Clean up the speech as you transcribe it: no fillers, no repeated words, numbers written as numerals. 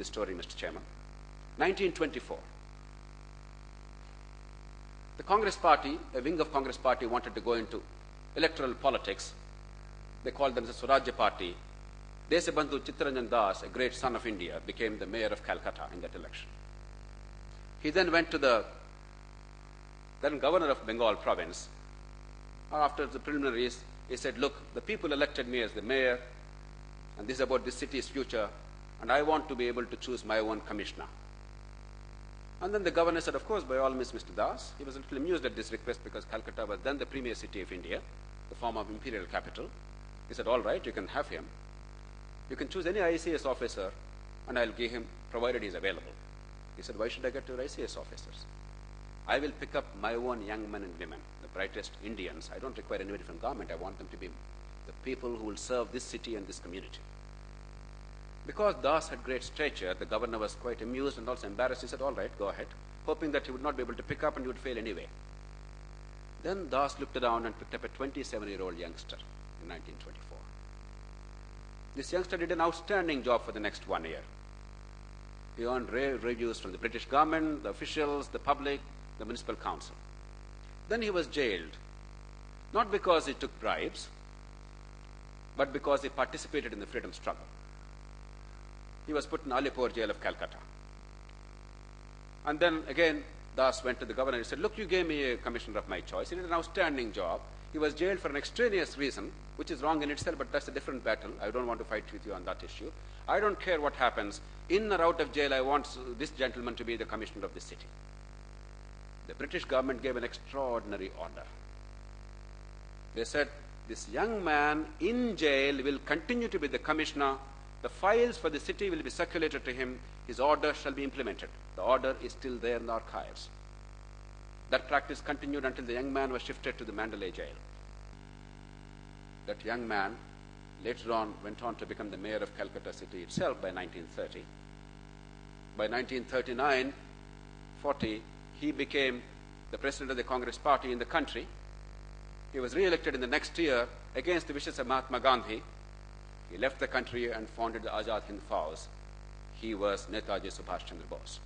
this story, Mr. Chairman. 1924. The Congress Party, a wing of Congress Party, wanted to go into electoral politics. They called themselves Swarajya Party. Desabandhu Chittaranjan Das, a great son of India, became the mayor of Calcutta in that election. He then went to the then governor of Bengal province. After the preliminaries, he said, look, the people elected me as the mayor, and this is about this city's future, and I want to be able to choose my own commissioner. And then the governor said, of course, by all means, Mr. Das. He was a little amused at this request because Calcutta was then the premier city of India, the former imperial capital. He said, all right, you can have him. You can choose any ICS officer, and I'll give him, provided he's available. He said, why should I get your ICS officers? I will pick up my own young men and women, the brightest Indians. I don't require anybody from government. I want them to be the people who will serve this city and this community. Because Das had great stature, the governor was quite amused and also embarrassed. He said, all right, go ahead, hoping that he would not be able to pick up and he would fail anyway. Then Das looked around and picked up a 27-year-old youngster in 1924. This youngster did an outstanding job for the next 1 year. He earned rave reviews from the British government, the officials, the public, the municipal council. Then he was jailed, not because he took bribes, but because he participated in the freedom struggle. He was put in Alipur jail of Calcutta. And then again, Das went to the governor and said, look, you gave me a commissioner of my choice. He did an outstanding job. He was jailed for an extraneous reason, which is wrong in itself, but that's a different battle. I don't want to fight with you on that issue. I don't care what happens. In or out of jail, I want this gentleman to be the commissioner of this city. The British government gave an extraordinary order. They said, this young man in jail will continue to be the commissioner. The files for the city will be circulated to him. His order shall be implemented. The order is still there in the archives. That practice continued until the young man was shifted to the Mandalay jail. That young man later on went on to become the mayor of Calcutta city itself by 1930. By 1939-40, he became the president of the Congress Party in the country. He was re-elected in the next year against the wishes of Mahatma Gandhi. He left the country and founded the Azad Hind Fauj. He was Netaji Subash Chandra Bose.